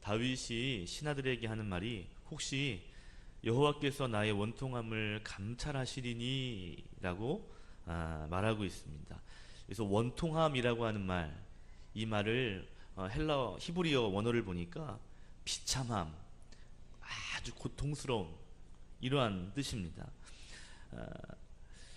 다윗이 신하들에게 하는 말이 혹시 여호와께서 나의 원통함을 감찰하시리니 라고 말하고 있습니다. 그래서 원통함이라고 하는 말, 이 말을 헬라어 히브리어 원어를 보니까 비참함, 아주 고통스러운 이러한 뜻입니다.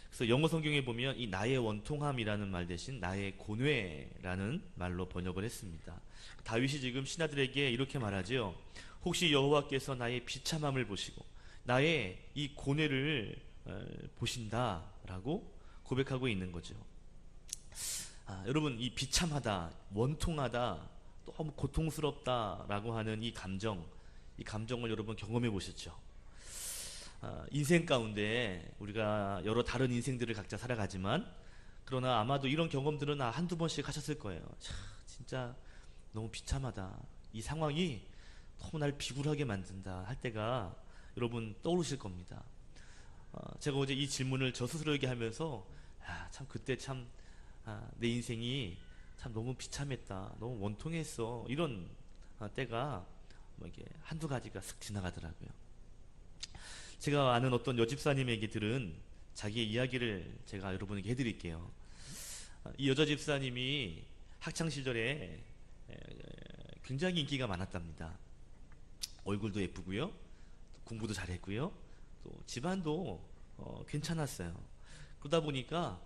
그래서 영어 성경에 보면 이 나의 원통함이라는 말 대신 나의 고뇌라는 말로 번역을 했습니다. 다윗이 지금 신하들에게 이렇게 말하지요. 혹시 여호와께서 나의 비참함을 보시고 나의 이 고뇌를 보신다라고 고백하고 있는 거죠. 여러분, 이 비참하다, 원통하다, 너무 고통스럽다라고 하는 이 감정을 여러분 경험해 보셨죠? 인생 가운데 우리가 여러 다른 인생들을 각자 살아가지만 그러나 아마도 이런 경험들은 한두 번씩 하셨을 거예요. 진짜 너무 비참하다. 이 상황이 너무 날 비굴하게 만든다 할 때가 여러분 떠오르실 겁니다. 제가 어제 이 질문을 저 스스로에게 하면서 참 그때 참 내 인생이 참 너무 비참했다. 너무 원통했어. 이런 때가 뭐 이게 한두 가지가 쓱 지나가더라고요. 제가 아는 어떤 여집사님에게 들은 자기의 이야기를 제가 여러분에게 해드릴게요. 이 여자 집사님이 학창시절에 굉장히 인기가 많았답니다. 얼굴도 예쁘고요, 공부도 잘했고요, 또 집안도 괜찮았어요. 그러다 보니까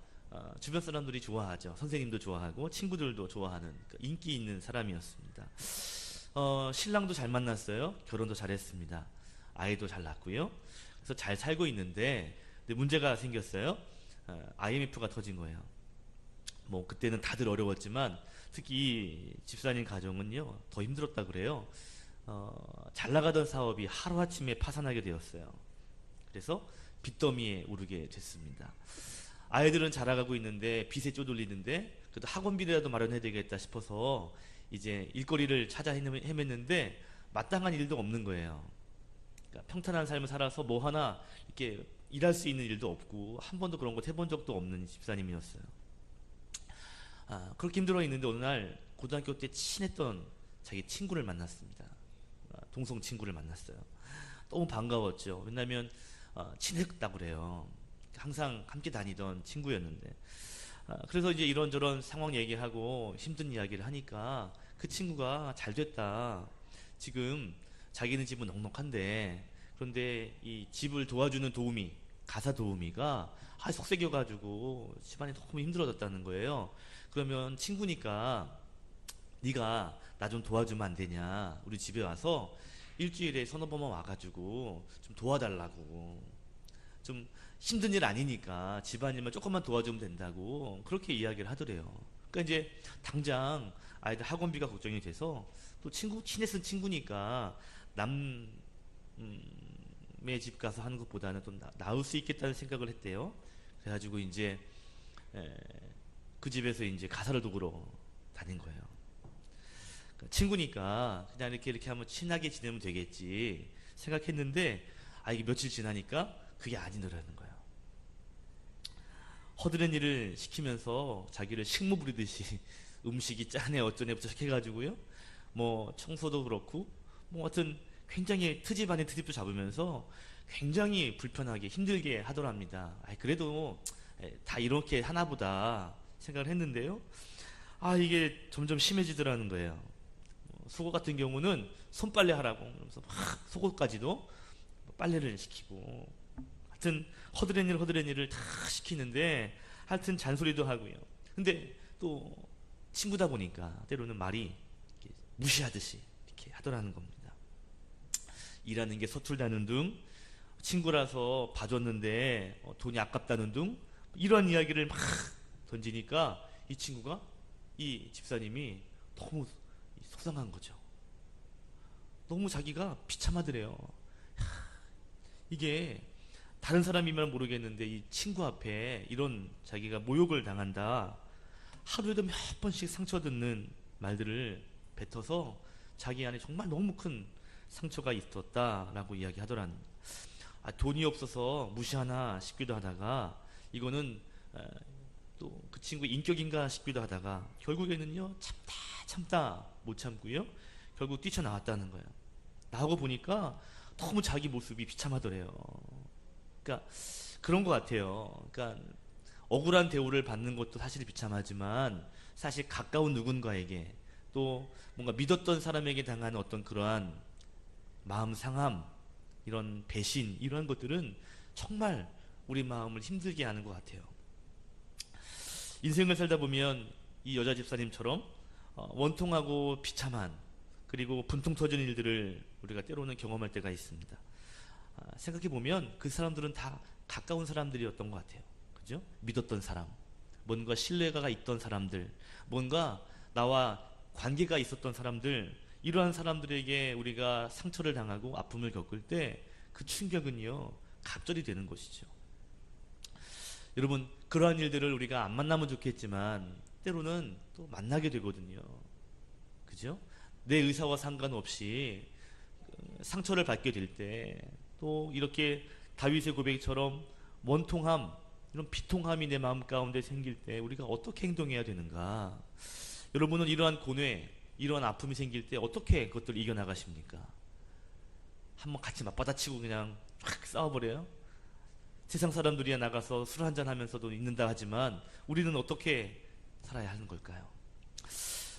주변 사람들이 좋아하죠. 선생님도 좋아하고 친구들도 좋아하는 인기 있는 사람이었습니다. 신랑도 잘 만났어요. 결혼도 잘했습니다. 아이도 잘 낳고요. 그래서 잘 살고 있는데 문제가 생겼어요. IMF가 터진 거예요. 뭐 그때는 다들 어려웠지만 특히 이 집사님 가정은요 더 힘들었다 그래요. 잘 나가던 사업이 하루아침에 파산하게 되었어요. 그래서 빚더미에 오르게 됐습니다. 아이들은 자라가고 있는데 빚에 쪼들리는데 그래도 학원비라도 마련해야 되겠다 싶어서 이제 일거리를 찾아 헤맸는데 마땅한 일도 없는 거예요. 그러니까 평탄한 삶을 살아서 뭐 하나 이렇게 일할 수 있는 일도 없고 한 번도 그런 거 해본 적도 없는 집사님이었어요. 그렇게 힘들어 있는데 어느 날 고등학교 때 친했던 자기 친구를 만났습니다. 동성 친구를 만났어요. 너무 반가웠죠. 왜냐하면 친했다고 그래요. 항상 함께 다니던 친구였는데 그래서 이제 이런저런 상황 얘기하고 힘든 이야기를 하니까 그 친구가 잘 됐다. 지금 자기는 집은 넉넉한데 그런데 이 집을 도와주는 도우미, 가사 도우미가 속썩여가지고 집안이 너무 힘들어졌다는 거예요. 그러면 친구니까 네가 나 좀 도와주면 안 되냐, 우리 집에 와서 일주일에 서너 번만 와가지고 좀 도와달라고. 좀 힘든 일 아니니까 집안일만 조금만 도와주면 된다고 그렇게 이야기를 하더래요. 그러니까 이제 당장 아이들 학원비가 걱정이 돼서 또 친했은 친구니까 남의 집 가서 하는 것보다는 또 나을 수 있겠다는 생각을 했대요. 그래가지고 이제 그 집에서 이제 가사를 도우러 다닌 거예요. 그러니까 친구니까 그냥 이렇게 하면 친하게 지내면 되겠지 생각했는데 이게 며칠 지나니까 그게 아니더라는 거예요. 허드렛 일을 시키면서 자기를 식모 부리듯이 음식이 짜네 어쩌네 해가지고요. 뭐 청소도 그렇고 뭐 하여튼 굉장히 트집 아닌 트집도 잡으면서 굉장히 불편하게 힘들게 하더랍니다. 그래도 다 이렇게 하나보다 생각을 했는데요. 이게 점점 심해지더라는 거예요. 속옷 같은 경우는 손빨래 하라고 그러면서 막 속옷까지도 빨래를 시키고 하여튼 허드렛 일을 다 시키는데 하여튼 잔소리도 하고요. 근데 또 친구다 보니까 때로는 말이 무시하듯이 이렇게 하더라는 겁니다. 일하는 게 서툴다는 둥, 친구라서 봐줬는데 돈이 아깝다는 둥, 이런 이야기를 막 던지니까 이 친구가, 이 집사님이 너무 속상한 거죠. 너무 자기가 비참하더래요. 이게 다른 사람이면 모르겠는데 이 친구 앞에 이런 자기가 모욕을 당한다, 하루에도 몇 번씩 상처듣는 말들을 뱉어서 자기 안에 정말 너무 큰 상처가 있었다라고 이야기하더란. 돈이 없어서 무시하나 싶기도 하다가 이거는 또 그 친구의 인격인가 싶기도 하다가 결국에는요 참다 못 참고요 결국 뛰쳐나왔다는 거예요. 나오고 보니까 너무 자기 모습이 비참하더래요. 그러니까 그런 것 같아요. 그러니까 억울한 대우를 받는 것도 사실 비참하지만 사실 가까운 누군가에게 또 뭔가 믿었던 사람에게 당하는 어떤 그러한 마음 상함, 이런 배신, 이런 것들은 정말 우리 마음을 힘들게 하는 것 같아요. 인생을 살다 보면 이 여자 집사님처럼 원통하고 비참한 그리고 분통 터진 일들을 우리가 때로는 경험할 때가 있습니다. 생각해보면 그 사람들은 다 가까운 사람들이었던 것 같아요. 그죠? 믿었던 사람, 뭔가 신뢰가 있던 사람들, 뭔가 나와 관계가 있었던 사람들, 이러한 사람들에게 우리가 상처를 당하고 아픔을 겪을 때 그 충격은요 갑절이 되는 것이죠. 여러분, 그러한 일들을 우리가 안 만나면 좋겠지만 때로는 또 만나게 되거든요. 그죠? 내 의사와 상관없이 상처를 받게 될 때 또 이렇게 다윗의 고백처럼 원통함, 이런 비통함이 내 마음 가운데 생길 때 우리가 어떻게 행동해야 되는가? 여러분은 이러한 고뇌, 이러한 아픔이 생길 때 어떻게 그것들을 이겨나가십니까? 한번 같이 맞받아치고 그냥 쫙 싸워버려요? 세상 사람들이야 나가서 술 한잔 하면서도 있는다 하지만 우리는 어떻게 살아야 하는 걸까요?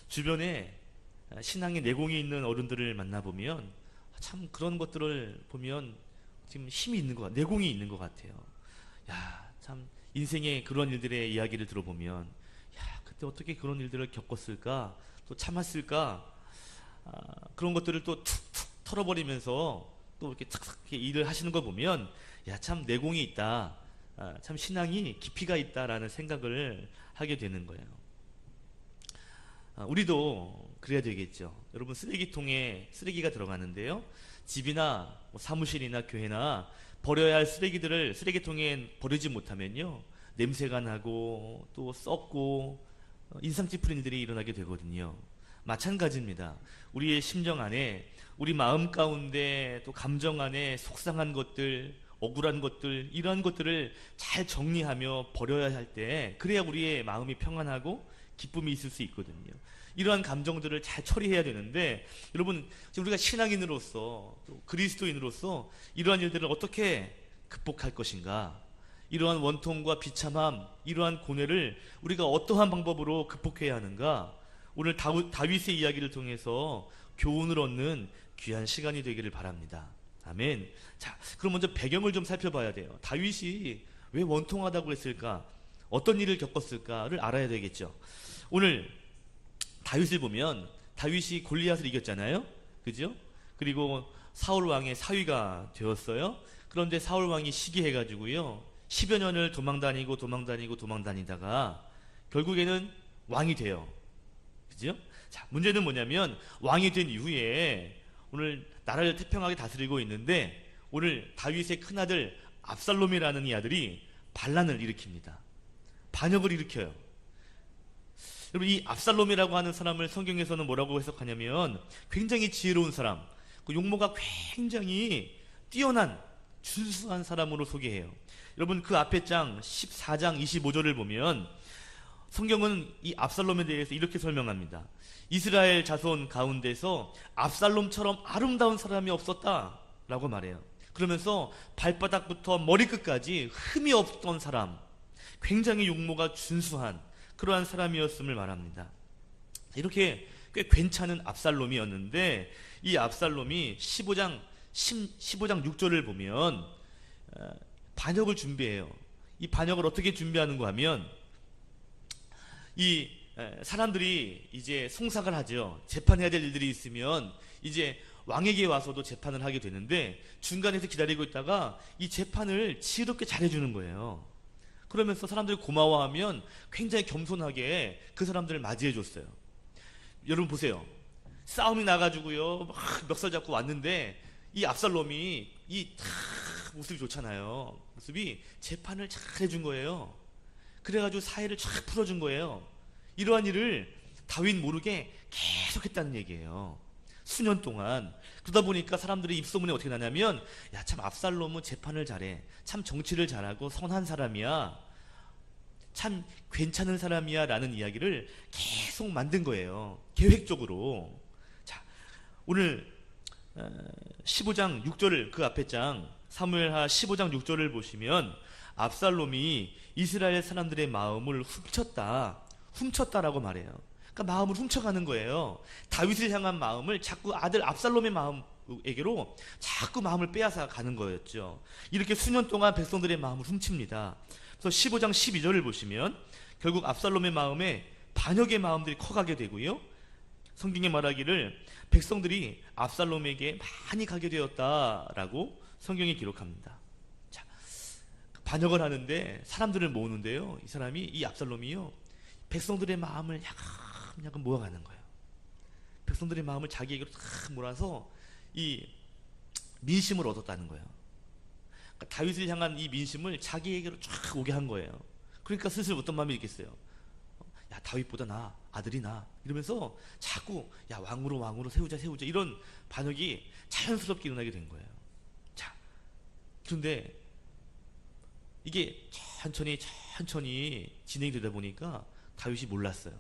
주변에 신앙의 내공이 있는 어른들을 만나보면 참 그런 것들을 보면 지금 힘이 있는 것 같아요. 내공이 있는 것 같아요. 야, 참 인생의 그런 일들의 이야기를 들어보면 야, 그때 어떻게 그런 일들을 겪었을까? 또 참았을까? 그런 것들을 또 툭툭 털어버리면서 또 이렇게 탁탁 일을 하시는 걸 보면 야, 참 내공이 있다. 참 신앙이 깊이가 있다라는 생각을 하게 되는 거예요. 우리도 그래야 되겠죠. 여러분, 쓰레기통에 쓰레기가 들어가는데요. 집이나 사무실이나 교회나 버려야 할 쓰레기들을 쓰레기통에 버리지 못하면요, 냄새가 나고 또 썩고 인상 찌푸린 일들이 일어나게 되거든요. 마찬가지입니다. 우리의 심정 안에, 우리 마음 가운데 또 감정 안에 속상한 것들, 억울한 것들, 이러한 것들을 잘 정리하며 버려야 할 때, 그래야 우리의 마음이 평안하고 기쁨이 있을 수 있거든요. 이러한 감정들을 잘 처리해야 되는데, 여러분, 우리가 신앙인으로서 또 그리스도인으로서 이러한 일들을 어떻게 극복할 것인가? 이러한 원통과 비참함, 이러한 고뇌를 우리가 어떠한 방법으로 극복해야 하는가? 오늘 다윗의 이야기를 통해서 교훈을 얻는 귀한 시간이 되기를 바랍니다. 아멘. 자, 그럼 먼저 배경을 좀 살펴봐야 돼요. 다윗이 왜 원통하다고 했을까? 어떤 일을 겪었을까를 알아야 되겠죠. 오늘 다윗을 보면 다윗이 골리앗을 이겼잖아요. 그죠? 그리고 사울 왕의 사위가 되었어요. 그런데 사울 왕이 시기해가지고요, 10여 년을 도망다니다가 결국에는 왕이 돼요. 그죠? 자, 문제는 뭐냐면 왕이 된 이후에 오늘 나라를 태평하게 다스리고 있는데 오늘 다윗의 큰아들 압살롬이라는 이 아들이 반란을 일으킵니다. 반역을 일으켜요. 여러분, 이 압살롬이라고 하는 사람을 성경에서는 뭐라고 해석하냐면 굉장히 지혜로운 사람, 그 용모가 굉장히 뛰어난 준수한 사람으로 소개해요. 여러분, 그 앞에 장 14장 25절을 보면 성경은 이 압살롬에 대해서 이렇게 설명합니다. 이스라엘 자손 가운데서 압살롬처럼 아름다운 사람이 없었다 라고 말해요. 그러면서 발바닥부터 머리끝까지 흠이 없던 사람, 굉장히 용모가 준수한 그러한 사람이었음을 말합니다. 이렇게 꽤 괜찮은 압살롬이었는데 이 압살롬이 15장 6절을 보면 반역을 준비해요. 이 반역을 어떻게 준비하는가 하면 이 사람들이 이제 송사를 하죠. 재판해야 될 일들이 있으면 이제 왕에게 와서도 재판을 하게 되는데 중간에서 기다리고 있다가 이 재판을 지혜롭게 잘해주는 거예요. 그러면서 사람들이 고마워하면 굉장히 겸손하게 그 사람들을 맞이해 줬어요. 여러분 보세요. 싸움이 나가지고요, 막 멱살 잡고 왔는데 이 압살롬이 모습이 좋잖아요. 모습이 재판을 잘 해준 거예요. 그래가지고 사해를 쫙 풀어준 거예요. 이러한 일을 다윗 모르게 계속 했다는 얘기예요. 수년 동안. 그러다 보니까 사람들이 입소문이 어떻게 나냐면 야, 참 압살롬은 재판을 잘해, 참 정치를 잘하고 선한 사람이야, 참 괜찮은 사람이야 라는 이야기를 계속 만든 거예요. 계획적으로. 자, 오늘 15장 6절을 그 앞에 장 사무엘하 15장 6절을 보시면 압살롬이 이스라엘 사람들의 마음을 훔쳤다라고 말해요. 그러니까 마음을 훔쳐가는 거예요. 다윗을 향한 마음을 자꾸 아들 압살롬의 마음에게로 자꾸 마음을 빼앗아 가는 거였죠. 이렇게 수년 동안 백성들의 마음을 훔칩니다. 그래서 15장 12절을 보시면 결국 압살롬의 마음에 반역의 마음들이 커가게 되고요. 성경에 말하기를 백성들이 압살롬에게 많이 가게 되었다라고 성경이 기록합니다. 자, 반역을 하는데 사람들을 모으는데요. 이 압살롬이요, 백성들의 마음을 야금야금 모아가는 거예요. 백성들의 마음을 자기에게로 탁 몰아서 이 민심을 얻었다는 거예요. 그러니까 다윗을 향한 이 민심을 자기에게로 쫙 오게 한 거예요. 그러니까 슬슬 어떤 마음이 있겠어요? 야, 다윗보다 나, 아들이 나, 이러면서 자꾸 야, 왕으로 세우자 이런 반역이 자연스럽게 일어나게 된 거예요. 자, 그런데 이게 천천히 진행이 되다 보니까 다윗이 몰랐어요.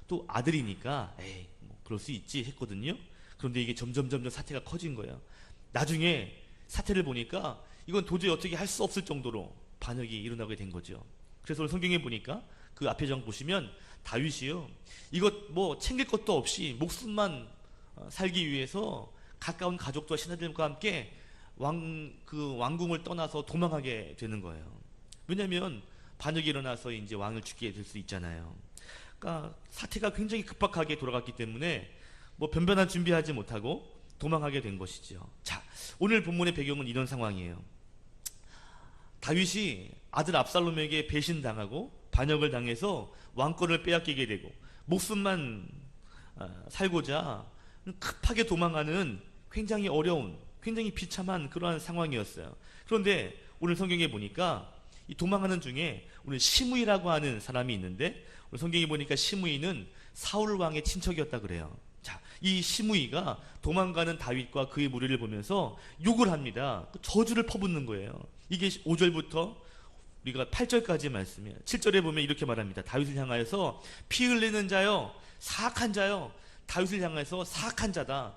또 아들이니까 에이 뭐 그럴 수 있지 했거든요. 그런데 이게 점점 사태가 커진 거예요. 나중에 사태를 보니까 이건 도저히 어떻게 할 수 없을 정도로 반역이 일어나게 된 거죠. 그래서 오늘 성경에 보니까 그 앞에 장 보시면 다윗이요, 이것 뭐 챙길 것도 없이 목숨만 살기 위해서 가까운 가족과 신하들과 함께 왕궁을 떠나서 도망하게 되는 거예요. 왜냐하면 반역이 일어나서 이제 왕을 죽게 될 수 있잖아요. 그러니까 사태가 굉장히 급박하게 돌아갔기 때문에 뭐 변변한 준비하지 못하고 도망하게 된 것이죠. 자, 오늘 본문의 배경은 이런 상황이에요. 다윗이 아들 압살롬에게 배신당하고 반역을 당해서 왕권을 빼앗기게 되고 목숨만 살고자 급하게 도망하는 굉장히 어려운, 굉장히 비참한 그러한 상황이었어요. 그런데 오늘 성경에 보니까 이 도망하는 중에 오늘 시므이라고 하는 사람이 있는데, 오늘 성경에 보니까 시므이는 사울 왕의 친척이었다 그래요. 자, 이 시므이가 도망가는 다윗과 그의 무리를 보면서 욕을 합니다. 저주를 퍼붓는 거예요. 이게 5절부터 우리가 8절까지 말씀이에요. 7절에 보면 이렇게 말합니다. 다윗을 향하여서 피 흘리는 자여, 사악한 자여, 다윗을 향해서 사악한 자다,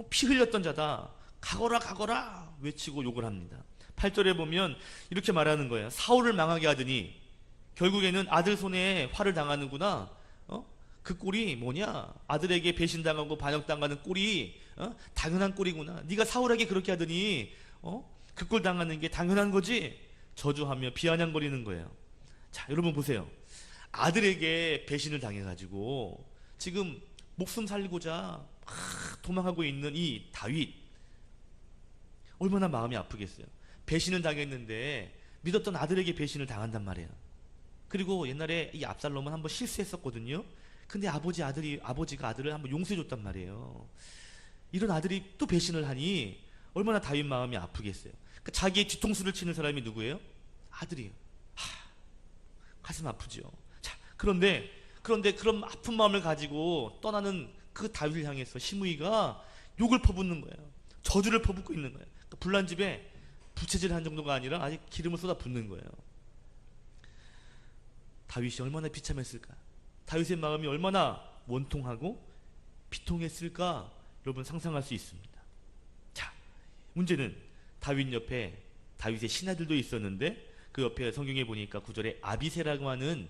피 흘렸던 자다, 가거라 외치고 욕을 합니다. 8절에 보면 이렇게 말하는 거예요. 사울을 망하게 하더니 결국에는 아들 손에 화를 당하는구나. 그 꼴이 뭐냐? 아들에게 배신당하고 반역당하는 꼴이 당연한 꼴이구나. 네가 사울에게 그렇게 하더니 그 꼴 당하는 게 당연한 거지? 저주하며 비아냥거리는 거예요. 자, 여러분 보세요. 아들에게 배신을 당해가지고 지금 목숨 살리고자 도망하고 있는 이 다윗, 얼마나 마음이 아프겠어요. 배신을 당했는데 믿었던 아들에게 배신을 당한단 말이에요. 그리고 옛날에 이 압살롬은 한번 실수했었거든요. 근데 아버지가 아들을 한번 용서해줬단 말이에요. 이런 아들이 또 배신을 하니 얼마나 다윗 마음이 아프겠어요. 그러니까 자기의 뒤통수를 치는 사람이 누구예요? 아들이에요. 가슴 아프죠. 자, 그런데 그런 아픈 마음을 가지고 떠나는 그 다윗을 향해서 시므이가 욕을 퍼붓는 거예요. 저주를 퍼붓고 있는 거예요. 그러니까 불난 집에 부채질한 정도가 아니라 아직 기름을 쏟아 붓는 거예요. 다윗이 얼마나 비참했을까? 다윗의 마음이 얼마나 원통하고 비통했을까? 여러분 상상할 수 있습니다. 자, 문제는 다윗 옆에 다윗의 신하들도 있었는데 그 옆에 성경에 보니까 9절에 아비새라고 하는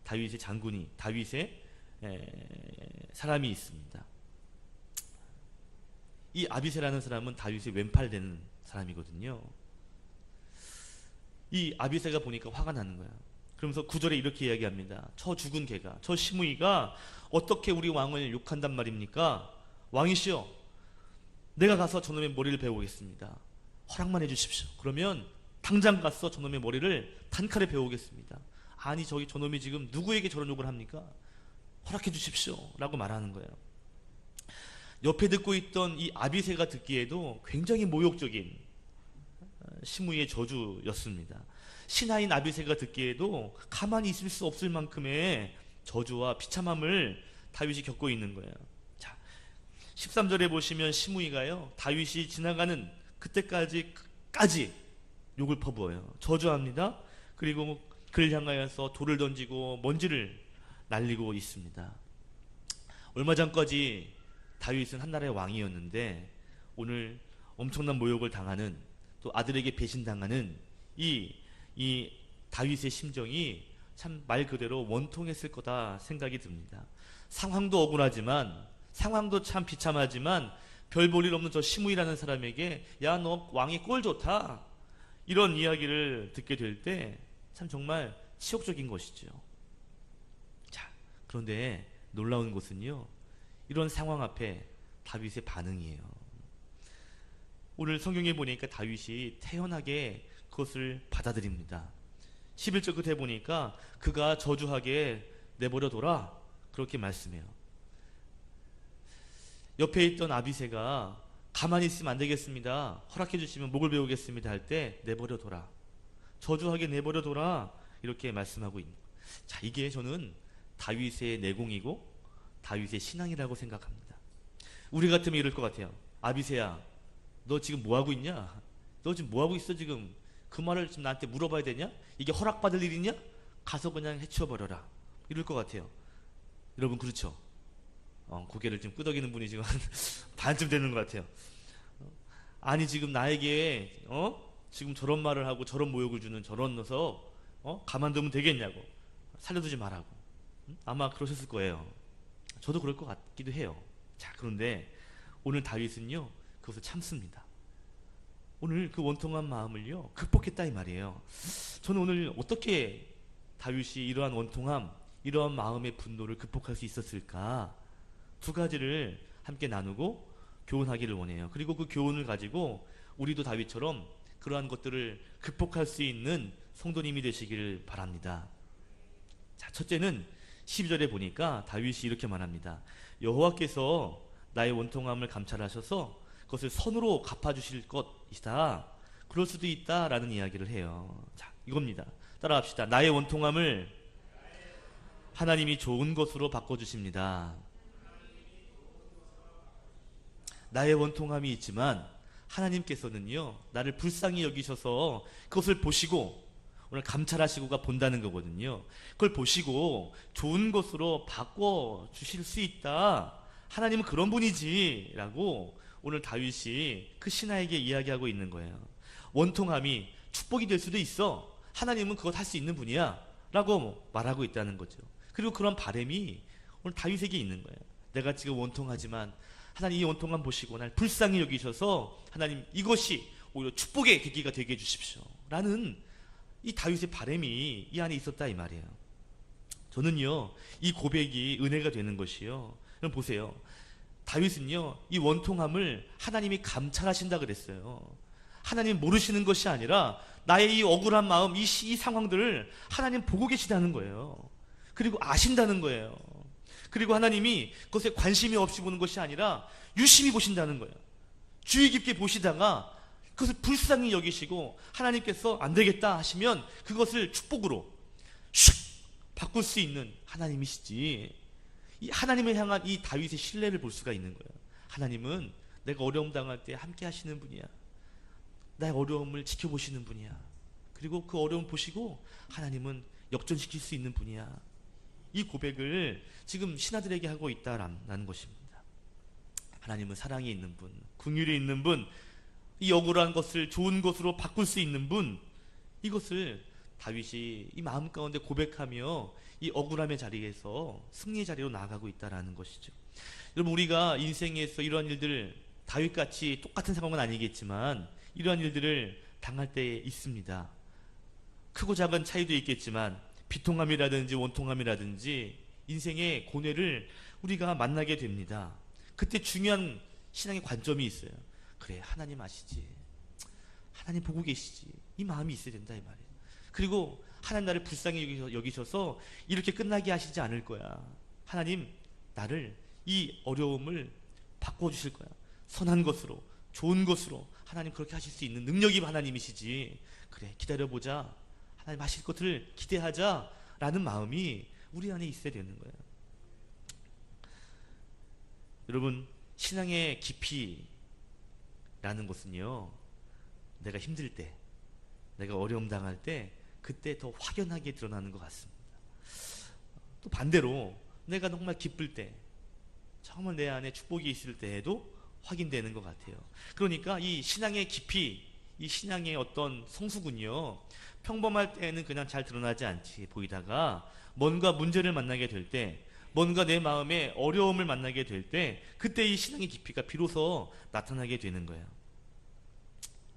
다윗의 장군이, 다윗의 사람이 있습니다. 이 아비새라는 사람은 다윗의 왼팔 되는 사람이거든요. 이 아비새가 보니까 화가 나는 거야. 그러면서 9절에 이렇게 이야기합니다. 저 죽은 개가, 저 시므이가 어떻게 우리 왕을 욕한단 말입니까? 왕이시여, 내가 가서 저놈의 머리를 베어오겠습니다. 허락만 해주십시오. 그러면 당장 가서 저놈의 머리를 단칼에 베어오겠습니다. 아니 저놈이 지금 누구에게 저런 욕을 합니까? 허락해 주십시오 라고 말하는 거예요. 옆에 듣고 있던 이 아비새가 듣기에도 굉장히 모욕적인 시므이의 저주였습니다. 신하인 아비새가 듣기에도 가만히 있을 수 없을 만큼의 저주와 비참함을 다윗이 겪고 있는 거예요. 자, 13절에 보시면 시므이가요, 다윗이 지나가는 그때까지 욕을 퍼부어요. 저주합니다. 그리고 그를 향하여서 돌을 던지고 먼지를 날리고 있습니다. 얼마 전까지 다윗은 한 나라의 왕이었는데 오늘 엄청난 모욕을 당하는, 또 아들에게 배신당하는 이 다윗의 심정이 참 말 그대로 원통했을 거다 생각이 듭니다. 상황도 억울하지만, 상황도 참 비참하지만 별 볼 일 없는 저 시므이라는 사람에게 야, 너 왕이 꼴 좋다, 이런 이야기를 듣게 될 때 참 정말 치욕적인 것이죠. 자, 그런데 놀라운 것은요, 이런 상황 앞에 다윗의 반응이에요. 오늘 성경에 보니까 다윗이 태연하게 그것을 받아들입니다. 11절 끝에 보니까 그가 저주하게 내버려둬라, 그렇게 말씀해요. 옆에 있던 아비새가 가만히 있으면 안 되겠습니다, 허락해 주시면 목을 베우겠습니다 할 때 내버려둬라, 저주하게 내버려둬라, 이렇게 말씀하고 있는 거예요. 자, 이게 저는 다윗의 내공이고 다윗의 신앙이라고 생각합니다. 우리 같으면 이럴 것 같아요. 아비새야, 너 지금 뭐하고 있냐? 너 지금 뭐하고 있어 지금? 그 말을 지금 나한테 물어봐야 되냐? 이게 허락받을 일이냐? 가서 그냥 해치워버려라, 이럴 것 같아요. 여러분 그렇죠? 고개를 좀 끄덕이는 분이 지금 한 반쯤 되는 것 같아요. 아니 지금 나에게 지금 저런 말을 하고 저런 모욕을 주는 저런 녀석 가만두면 되겠냐고, 살려두지 말라고. 아마 그러셨을 거예요. 저도 그럴 것 같기도 해요. 자, 그런데 오늘 다윗은요 그것을 참습니다. 오늘 그 원통한 마음을요 극복했다 이 말이에요. 저는 오늘 어떻게 다윗이 이러한 원통함, 이러한 마음의 분노를 극복할 수 있었을까, 두 가지를 함께 나누고 교훈하기를 원해요. 그리고 그 교훈을 가지고 우리도 다윗처럼 그러한 것들을 극복할 수 있는 성도님이 되시기를 바랍니다. 자, 첫째는 12절에 보니까 다윗이 이렇게 말합니다. 여호와께서 나의 원통함을 감찰하셔서 그것을 선으로 갚아주실 것이다, 그럴 수도 있다 라는 이야기를 해요. 자, 이겁니다. 따라합시다. 나의 원통함을 하나님이 좋은 것으로 바꿔주십니다. 나의 원통함이 있지만 하나님께서는요 나를 불쌍히 여기셔서 그것을 보시고 오늘 감찰하시고가 본다는 거거든요. 그걸 보시고 좋은 것으로 바꿔주실 수 있다, 하나님은 그런 분이지 라고 오늘 다윗이 그 신하에게 이야기하고 있는 거예요. 원통함이 축복이 될 수도 있어, 하나님은 그것 할 수 있는 분이야 라고 말하고 있다는 거죠. 그리고 그런 바람이 오늘 다윗에게 있는 거예요. 내가 지금 원통하지만 하나님 이 원통함 보시고 날 불쌍히 여기셔서 하나님 이것이 오히려 축복의 계기가 되게 해주십시오 라는 이 다윗의 바람이 이 안에 있었다 이 말이에요. 저는요 이 고백이 은혜가 되는 것이요, 그럼 보세요. 다윗은요 이 원통함을 하나님이 감찰하신다 그랬어요. 하나님 모르시는 것이 아니라 나의 이 억울한 마음, 이 상황들을 하나님 보고 계시다는 거예요. 그리고 아신다는 거예요. 그리고 하나님이 그것에 관심이 없이 보는 것이 아니라 유심히 보신다는 거예요. 주의 깊게 보시다가 그것을 불쌍히 여기시고 하나님께서 안 되겠다 하시면 그것을 축복으로 슉 바꿀 수 있는 하나님이시지, 이 하나님을 향한 이 다윗의 신뢰를 볼 수가 있는 거예요. 하나님은 내가 어려움 당할 때 함께 하시는 분이야, 나의 어려움을 지켜보시는 분이야, 그리고 그 어려움 보시고 하나님은 역전시킬 수 있는 분이야. 이 고백을 지금 신하들에게 하고 있다라는 것입니다. 하나님은 사랑이 있는 분, 긍휼이 있는 분, 이 억울한 것을 좋은 것으로 바꿀 수 있는 분, 이것을 다윗이 이 마음 가운데 고백하며 이 억울함의 자리에서 승리의 자리로 나아가고 있다는 것이죠. 여러분 우리가 인생에서 이러한 일들을 다윗같이 똑같은 상황은 아니겠지만 이러한 일들을 당할 때 있습니다. 크고 작은 차이도 있겠지만 비통함이라든지 원통함이라든지 인생의 고뇌를 우리가 만나게 됩니다. 그때 중요한 신앙의 관점이 있어요. 그래, 하나님 아시지, 하나님 보고 계시지, 이 마음이 있어야 된다 이 말이에요. 그리고 하나님 나를 불쌍히 여기셔서 이렇게 끝나게 하시지 않을 거야. 하나님 나를 이 어려움을 바꿔주실 거야. 선한 것으로, 좋은 것으로 하나님 그렇게 하실 수 있는 능력이 하나님이시지. 그래, 기다려보자, 하나님 하실 것을 기대하자 라는 마음이 우리 안에 있어야 되는 거예요. 여러분 신앙의 깊이라는 것은요, 내가 힘들 때, 내가 어려움 당할 때 그때 더 확연하게 드러나는 것 같습니다. 또 반대로 내가 정말 기쁠 때, 정말 내 안에 축복이 있을 때에도 확인되는 것 같아요. 그러니까 이 신앙의 깊이, 이 신앙의 어떤 성수군요, 평범할 때는 그냥 잘 드러나지 않지 보이다가 뭔가 문제를 만나게 될 때, 뭔가 내 마음에 어려움을 만나게 될 때, 그때 이 신앙의 깊이가 비로소 나타나게 되는 거예요.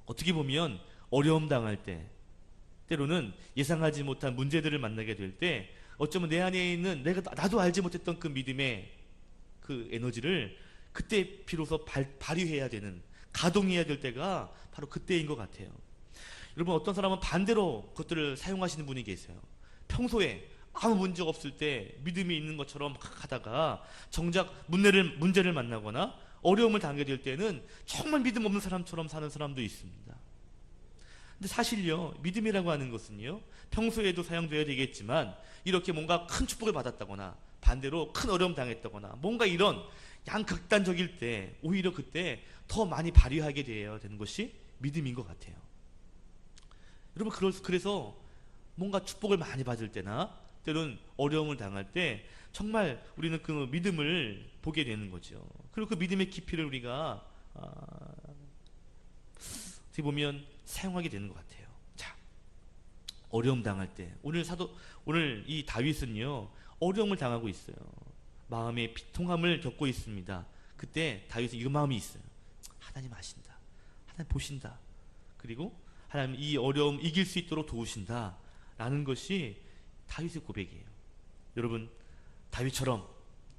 어떻게 보면 어려움 당할 때, 때로는 예상하지 못한 문제들을 만나게 될 때, 어쩌면 내 안에 있는 나도 알지 못했던 그 믿음의 그 에너지를 그때 비로소 발휘해야 되는, 가동해야 될 때가 바로 그때인 것 같아요. 여러분, 어떤 사람은 반대로 그것들을 사용하시는 분이 계세요. 평소에 아무 문제 없을 때 믿음이 있는 것처럼 막 하다가 정작 문제를 만나거나 어려움을 당하게 될 때는 정말 믿음 없는 사람처럼 사는 사람도 있습니다. 근데 사실요, 믿음이라고 하는 것은요, 평소에도 사용되어야 되겠지만 이렇게 뭔가 큰 축복을 받았다거나 반대로 큰 어려움 당했다거나 뭔가 이런 양극단적일 때 오히려 그때 더 많이 발휘하게 되는 것이 믿음인 것 같아요. 여러분, 그래서 뭔가 축복을 많이 받을 때나 때로는 어려움을 당할 때 정말 우리는 그 믿음을 보게 되는 거죠. 그리고 그 믿음의 깊이를 우리가 어떻게 보면 사용하게 되는 것 같아요. 자, 어려움 당할 때 오늘 이 다윗은요, 어려움을 당하고 있어요. 마음의 비통함을 겪고 있습니다. 그때 다윗은 이 마음이 있어요. 하나님 아신다, 하나님 보신다, 그리고 하나님 이 어려움 이길 수 있도록 도우신다 라는 것이 다윗의 고백이에요. 여러분, 다윗처럼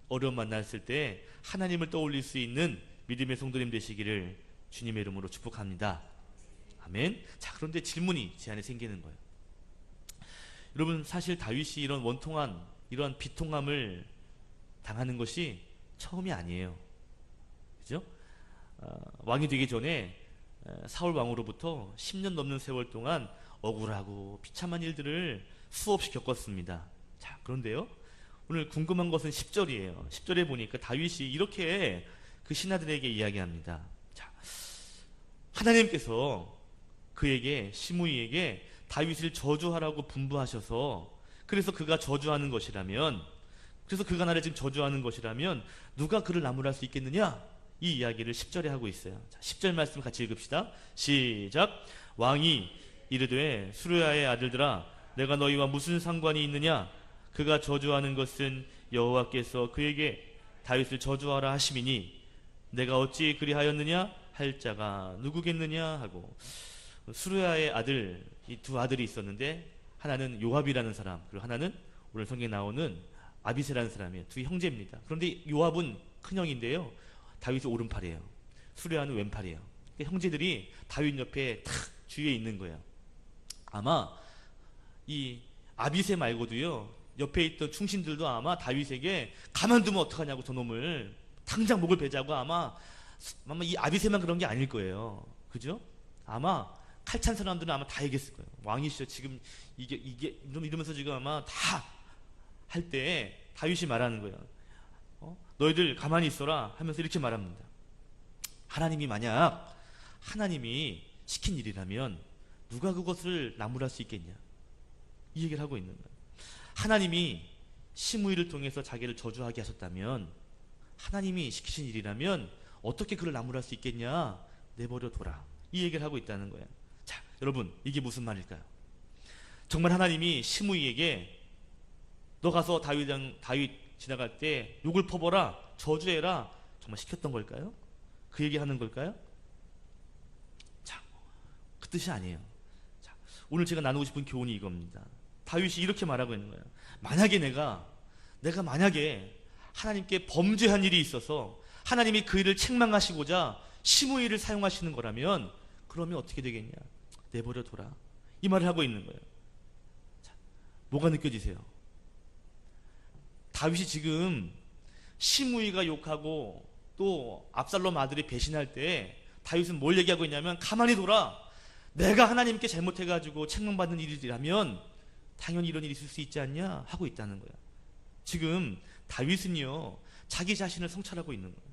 어려움 만났을 때 하나님을 떠올릴 수 있는 믿음의 성도님 되시기를 주님의 이름으로 축복합니다. 아멘. 자, 그런데 질문이 제 안에 생기는 거예요. 여러분, 사실 다윗이 이런 원통한, 이러한 비통함을 당하는 것이 처음이 아니에요. 그죠? 왕이 되기 전에 사울 왕으로부터 10년 넘는 세월 동안 억울하고 비참한 일들을 수없이 겪었습니다. 자, 그런데요, 오늘 궁금한 것은 10절이에요. 10절에 보니까 다윗이 이렇게 그 신하들에게 이야기합니다. 자, 하나님께서 그에게, 시므이에게 다윗을 저주하라고 분부하셔서, 그래서 그가 저주하는 것이라면, 그래서 그가 나를 지금 저주하는 것이라면 누가 그를 나무랄 수 있겠느냐? 이 이야기를 10절에 하고 있어요. 자, 10절 말씀 같이 읽읍시다. 시작. 왕이 이르되 수르야의 아들들아, 내가 너희와 무슨 상관이 있느냐? 그가 저주하는 것은 여호와께서 그에게 다윗을 저주하라 하심이니 내가 어찌 그리하였느냐? 할 자가 누구겠느냐? 하고, 수르야의 아들, 이 두 아들이 있었는데 하나는 요압이라는 사람, 그리고 하나는 오늘 성경에 나오는 아비새라는 사람이에요. 두 형제입니다. 그런데 요압은 큰형인데요, 다윗의 오른팔이에요. 수르야는 왼팔이에요. 형제들이 다윗 옆에 탁 주위에 있는 거예요. 아마 이 아비새 말고도요, 옆에 있던 충신들도 아마 다윗에게 가만두면 어떡하냐고, 저놈을 당장 목을 베자고, 아마 이 아비새만 그런 게 아닐 거예요. 그죠? 아마 칼찬 사람들은 아마 다 얘기했을 거예요. 왕이시여, 지금 이게 이러면서 지금 아마 다 할 때 다윗이 말하는 거예요. 너희들 가만히 있어라 하면서 이렇게 말합니다. 하나님이 시킨 일이라면 누가 그것을 나무랄 수 있겠냐, 이 얘기를 하고 있는 거예요. 하나님이 시므이를 통해서 자기를 저주하게 하셨다면, 하나님이 시키신 일이라면 어떻게 그를 나무랄 수 있겠냐, 내버려 둬라, 이 얘기를 하고 있다는 거예요. 자, 여러분, 이게 무슨 말일까요? 정말 하나님이 시므이에게 너 가서 다윗 지나갈 때 욕을 퍼버라, 저주해라, 정말 시켰던 걸까요? 그 얘기하는 걸까요? 자, 그 뜻이 아니에요. 자, 오늘 제가 나누고 싶은 교훈이 이겁니다. 다윗이 이렇게 말하고 있는 거예요. 만약에 내가 만약에 하나님께 범죄한 일이 있어서 하나님이 그 일을 책망하시고자 시므이를 사용하시는 거라면, 그러면 어떻게 되겠냐? 내버려 둬라, 이 말을 하고 있는 거예요. 자, 뭐가 느껴지세요? 다윗이 지금 시므이가 욕하고 또 압살롬 아들이 배신할 때 다윗은 뭘 얘기하고 있냐면, 가만히 둬라, 내가 하나님께 잘못해가지고 책망받는 일이라면 당연히 이런 일이 있을 수 있지 않냐 하고 있다는 거야. 지금 다윗은요, 자기 자신을 성찰하고 있는 거예요.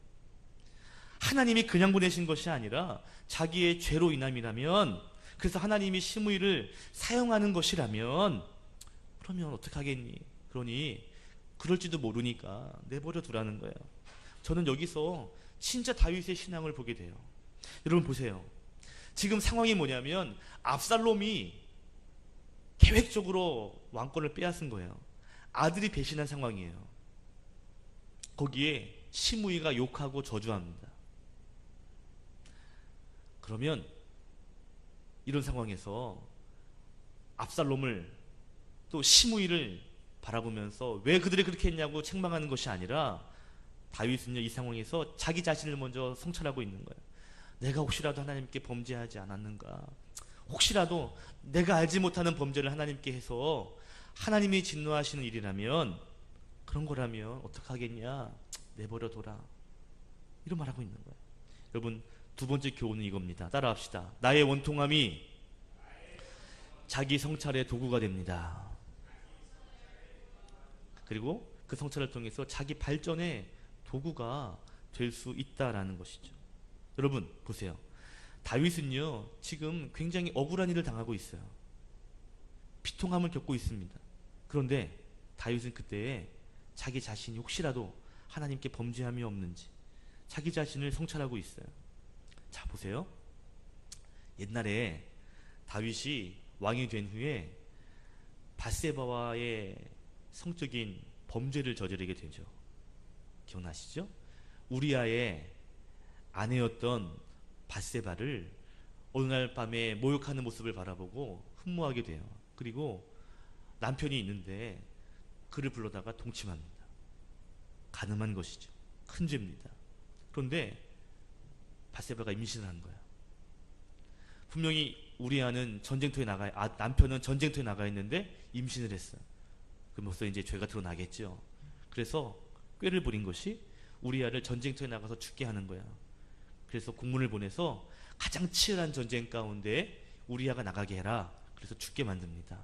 하나님이 그냥 보내신 것이 아니라 자기의 죄로 인함이라면, 그래서 하나님이 시므이를 사용하는 것이라면, 그러면 어떡하겠니? 그러니 그럴지도 모르니까 내버려 두라는 거예요. 저는 여기서 진짜 다윗의 신앙을 보게 돼요. 여러분 보세요. 지금 상황이 뭐냐면 압살롬이 계획적으로 왕권을 빼앗은 거예요. 아들이 배신한 상황이에요. 거기에 시므이가 욕하고 저주합니다. 그러면 이런 상황에서 압살롬을 또 시므이를 바라보면서 왜 그들이 그렇게 했냐고 책망하는 것이 아니라 다윗은요, 이 상황에서 자기 자신을 먼저 성찰하고 있는 거예요. 내가 혹시라도 하나님께 범죄하지 않았는가? 혹시라도 내가 알지 못하는 범죄를 하나님께 해서 하나님이 진노하시는 일이라면, 그런 거라면 어떡하겠냐? 내버려둬라. 이런 말하고 있는 거예요. 여러분, 두 번째 교훈은 이겁니다. 따라합시다. 나의 원통함이 자기 성찰의 도구가 됩니다. 그리고 그 성찰을 통해서 자기 발전의 도구가 될 수 있다라는 것이죠. 여러분 보세요. 다윗은요, 지금 굉장히 억울한 일을 당하고 있어요. 비통함을 겪고 있습니다. 그런데 다윗은 그때에 자기 자신이 혹시라도 하나님께 범죄함이 없는지 자기 자신을 성찰하고 있어요. 자, 보세요. 옛날에 다윗이 왕이 된 후에 밧세바와의 성적인 범죄를 저지르게 되죠. 기억나시죠? 우리아의 아내였던 밧세바를 어느 날 밤에 모욕하는 모습을 바라보고 흠모하게 돼요. 그리고 남편이 있는데 그를 불러다가 동침합니다. 간음한 것이죠. 큰 죄입니다. 그런데 밧세바가 임신을 한 거예요. 분명히 우리아는 전쟁터에 남편은 전쟁터에 나가 있는데 임신을 했어요. 그러면서 이제 죄가 드러나겠죠. 그래서 꾀를 부린 것이 우리아를 전쟁터에 나가서 죽게 하는 거야. 그래서 공문을 보내서 가장 치열한 전쟁 가운데 우리아가 나가게 해라. 그래서 죽게 만듭니다.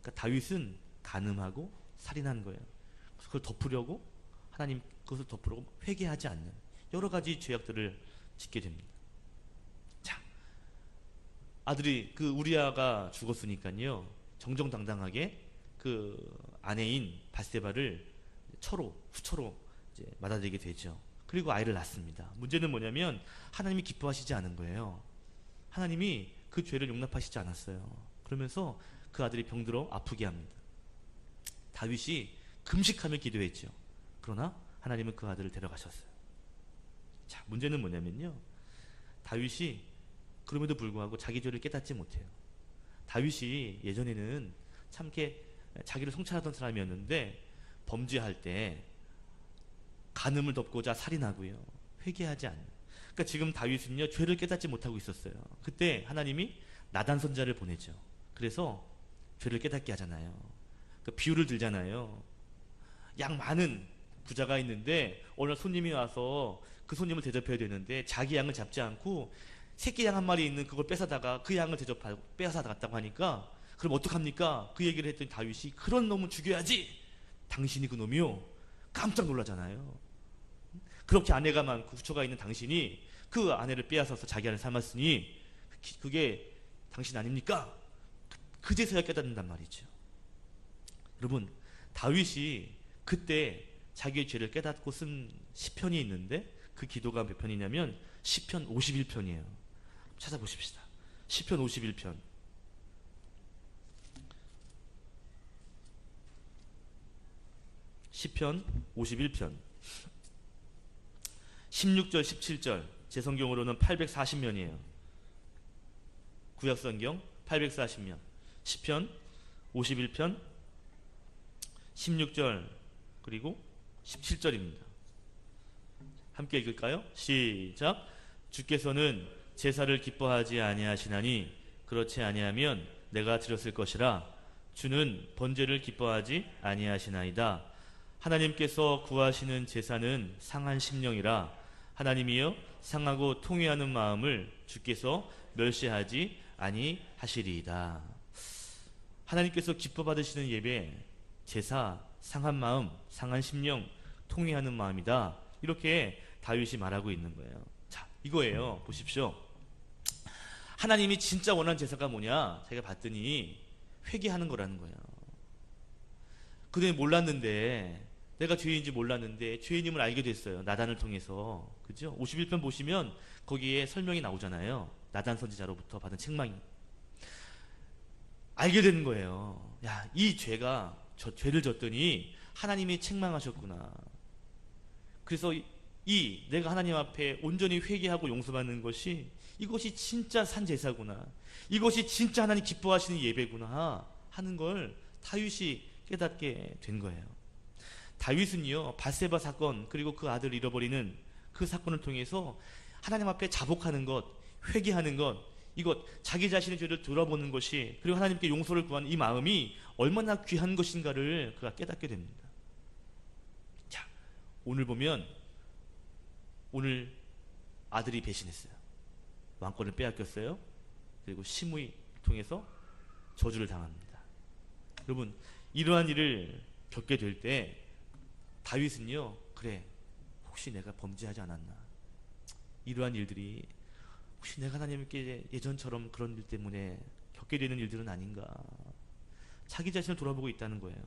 그러니까 다윗은 간음하고 살인한 거예요. 그래서 그걸 덮으려고, 하나님 그것을 덮으려고 회개하지 않는 여러 가지 죄악들을 짓게 됩니다. 자, 아들이 그 우리아가 죽었으니까요, 정정당당하게 그 아내인 밧세바를 후처로 이제 맞아들이게 되죠. 그리고 아이를 낳습니다. 문제는 뭐냐면 하나님이 기뻐하시지 않은 거예요. 하나님이 그 죄를 용납하시지 않았어요. 그러면서 그 아들이 병들어 아프게 합니다. 다윗이 금식하며 기도했죠. 그러나 하나님은 그 아들을 데려가셨어요. 자, 문제는 뭐냐면요, 다윗이 그럼에도 불구하고 자기 죄를 깨닫지 못해요. 다윗이 예전에는 참 이렇게 자기를 성찰하던 사람이었는데 범죄할 때 간음을 덮고자 살인하고요, 회개하지 않는. 그러니까 지금 다윗은요, 죄를 깨닫지 못하고 있었어요. 그때 하나님이 나단 선지자를 보내죠. 그래서 죄를 깨닫게 하잖아요. 그 비유를 들잖아요. 양 많은 부자가 있는데 어느 날 손님이 와서 그 손님을 대접해야 되는데 자기 양을 잡지 않고 새끼 양 한 마리 있는 그걸 뺏어다가 그 양을 대접하고 빼앗아 갔다고 하니까, 그럼 어떡합니까? 그 얘기를 했더니 다윗이 그런 놈은 죽여야지. 당신이 그 놈이요? 깜짝 놀라잖아요. 그렇게 아내가 많고 부처가 있는 당신이 그 아내를 빼앗아서 자기 아내를 삼았으니 그게 당신 아닙니까? 그제서야 깨닫는단 말이죠. 여러분, 다윗이 그때 자기의 죄를 깨닫고 쓴 시편이 있는데 그 기도가 몇 편이냐면 시편 51편이에요. 찾아보십시다. 시편 51편. 시편 51편 16절 17절, 제 성경으로는 840면이에요. 구약성경 840면, 시편 51편 16절 그리고 17절입니다. 함께 읽을까요? 시작. 주께서는 제사를 기뻐하지 아니하시나니 그렇지 아니하면 내가 드렸을 것이라. 주는 번제를 기뻐하지 아니하시나이다. 하나님께서 구하시는 제사는 상한 심령이라. 하나님이여, 상하고 통회하는 마음을 주께서 멸시하지 아니하시리이다. 하나님께서 기뻐 받으시는 예배, 제사, 상한 마음, 상한 심령, 통회하는 마음이다. 이렇게 다윗이 말하고 있는 거예요. 자, 이거예요. 보십시오. 하나님이 진짜 원하는 제사가 뭐냐? 자기가 봤더니 회개하는 거라는 거예요. 그전에 몰랐는데 내가 죄인인지 몰랐는데 죄인임을 알게 됐어요. 나단을 통해서. 그죠? 51편 보시면 거기에 설명이 나오잖아요. 나단 선지자로부터 받은 책망이. 알게 되는 거예요. 야, 이 죄가 저 죄를 졌더니 하나님이 책망하셨구나. 그래서 내가 하나님 앞에 온전히 회개하고 용서받는 것이 이것이 진짜 산 제사구나. 이것이 진짜 하나님 기뻐하시는 예배구나 하는 걸 다윗이 깨닫게 된 거예요. 다윗은요, 밧세바 사건 그리고 그 아들을 잃어버리는 그 사건을 통해서 하나님 앞에 자복하는 것, 회개하는 것, 이것 자기 자신의 죄를 돌아보는 것이, 그리고 하나님께 용서를 구하는 이 마음이 얼마나 귀한 것인가를 그가 깨닫게 됩니다. 자, 오늘 보면 오늘 아들이 배신했어요. 왕권을 빼앗겼어요. 그리고 심의 통해서 저주를 당합니다. 여러분, 이러한 일을 겪게 될 때 다윗은요, 그래, 혹시 내가 범죄하지 않았나, 이러한 일들이 혹시 내가 하나님께 예전처럼 그런 일 때문에 겪게 되는 일들은 아닌가, 자기 자신을 돌아보고 있다는 거예요.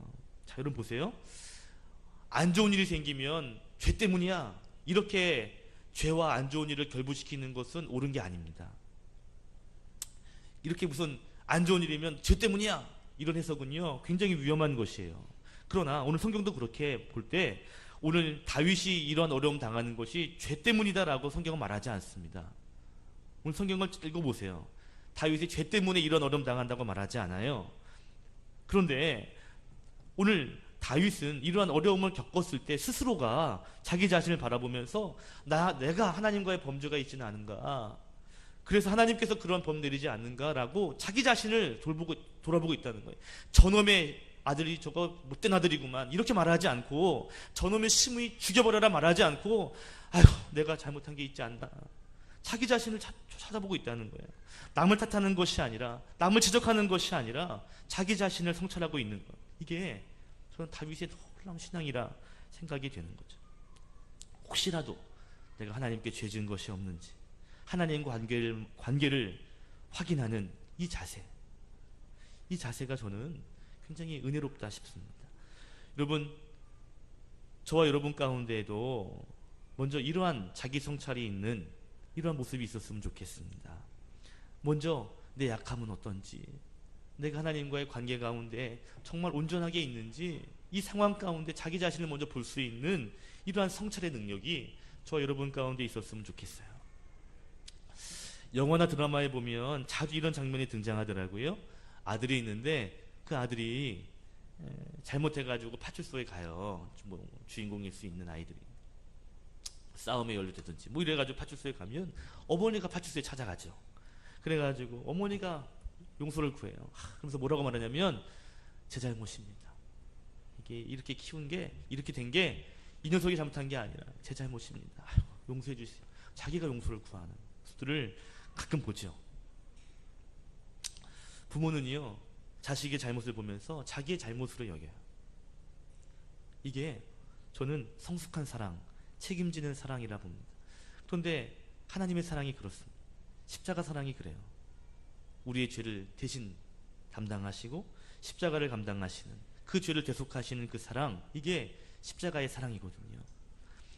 자, 여러분 보세요. 안 좋은 일이 생기면 죄 때문이야, 이렇게 죄와 안 좋은 일을 결부시키는 것은 옳은 게 아닙니다. 이렇게 무슨 안 좋은 일이면 죄 때문이야, 이런 해석은요 굉장히 위험한 것이에요. 그러나 오늘 성경도 그렇게 볼 때 오늘 다윗이 이런 어려움 당하는 것이 죄 때문이다라고 성경은 말하지 않습니다. 오늘 성경을 읽어보세요. 다윗이 죄 때문에 이런 어려움 당한다고 말하지 않아요. 그런데 오늘 다윗은 이러한 어려움을 겪었을 때 스스로가 자기 자신을 바라보면서 내가 하나님과의 범죄가 있지는 않은가, 그래서 하나님께서 그런 범 내리지 않는가라고 자기 자신을 돌아보고 있다는 거예요. 저놈의 아들이 저거 못된 아들이구만, 이렇게 말하지 않고, 저놈의 심의 죽여버려라 말하지 않고, 아휴, 내가 잘못한 게 있지 않나, 자기 자신을 찾아보고 있다는 거예요. 남을 탓하는 것이 아니라, 남을 지적하는 것이 아니라 자기 자신을 성찰하고 있는 거예요. 이게 저는 다윗의 놀라운 신앙이라 생각이 되는 거죠. 혹시라도 내가 하나님께 죄 지은 것이 없는지, 하나님과 관계를 확인하는 이 자세가 저는 굉장히 은혜롭다 싶습니다. 여러분, 저와 여러분 가운데에도 먼저 이러한 자기 성찰이 있는 이러한 모습이 있었으면 좋겠습니다. 먼저 내 약함은 어떤지, 내가 하나님과의 관계 가운데 정말 온전하게 있는지, 이 상황 가운데 자기 자신을 먼저 볼 수 있는 이러한 성찰의 능력이 저와 여러분 가운데 있었으면 좋겠어요. 영화나 드라마에 보면 자주 이런 장면이 등장하더라고요. 아들이 있는데 그 아들이 잘못해가지고 파출소에 가요. 뭐 주인공일 수 있는 아이들이 싸움에 연루되든지 뭐 이래가지고 파출소에 가면 어머니가 파출소에 찾아가죠. 그래가지고 어머니가 용서를 구해요. 그러면서 뭐라고 말하냐면, 제 잘못입니다. 이게 이렇게 키운 게, 이렇게 된 게 이 녀석이 잘못한 게 아니라 제 잘못입니다. 용서해 주세요. 자기가 용서를 구하는 모습들을 가끔 보죠. 부모는요, 자식의 잘못을 보면서 자기의 잘못으로 여겨요. 이게 저는 성숙한 사랑, 책임지는 사랑이라 봅니다. 그런데 하나님의 사랑이 그렇습니다. 십자가 사랑이 그래요. 우리의 죄를 대신 담당하시고 십자가를 감당하시는, 그 죄를 대속하시는 그 사랑, 이게 십자가의 사랑이거든요.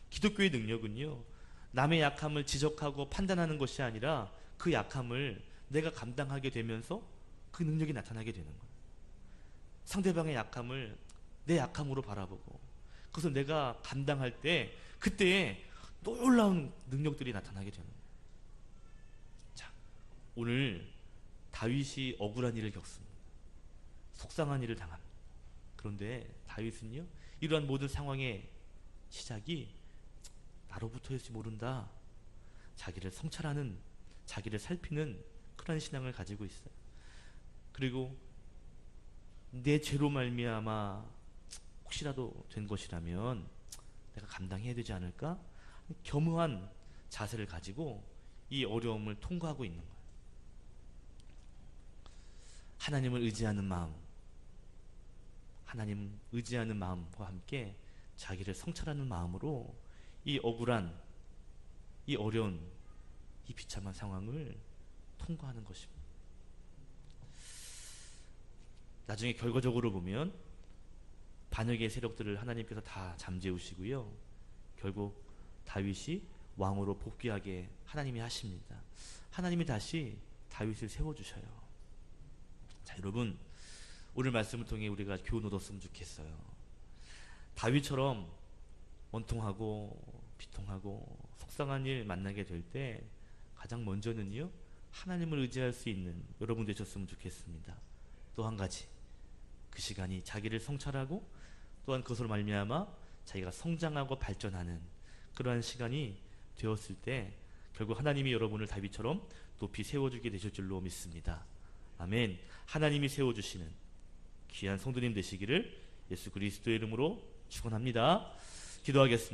기독교의 능력은요, 남의 약함을 지적하고 판단하는 것이 아니라 그 약함을 내가 감당하게 되면서 그 능력이 나타나게 되는 거예요. 상대방의 약함을 내 약함으로 바라보고 그것을 내가 감당할 때 그때에 놀라운 능력들이 나타나게 되는 거예요. 자, 오늘 다윗이 억울한 일을 겪습니다. 속상한 일을 당합니다. 그런데 다윗은요, 이러한 모든 상황의 시작이 나로부터일지 모른다, 자기를 성찰하는, 자기를 살피는 그런 신앙을 가지고 있어요. 그리고 내 죄로 말미암아 혹시라도 된 것이라면 내가 감당해야 되지 않을까, 겸허한 자세를 가지고 이 어려움을 통과하고 있는 거예요. 하나님을 의지하는 마음, 하나님 의지하는 마음과 함께 자기를 성찰하는 마음으로 이 억울한, 이 어려운, 이 비참한 상황을 통과하는 것입니다. 나중에 결과적으로 보면 반역의 세력들을 하나님께서 다 잠재우시고요. 결국 다윗이 왕으로 복귀하게 하나님이 하십니다. 하나님이 다시 다윗을 세워주셔요. 자, 여러분, 오늘 말씀을 통해 우리가 교훈 얻었으면 좋겠어요. 다윗처럼 원통하고 비통하고 속상한 일 만나게 될 때 가장 먼저는요, 하나님을 의지할 수 있는 여러분 되셨으면 좋겠습니다. 또 한 가지, 그 시간이 자기를 성찰하고 또한 그것으로 말미암아 자기가 성장하고 발전하는 그러한 시간이 되었을 때 결국 하나님이 여러분을 다윗처럼 높이 세워주게 되실 줄로 믿습니다. 아멘. 하나님이 세워주시는 귀한 성도님 되시기를 예수 그리스도의 이름으로 축원합니다. 기도하겠습니다.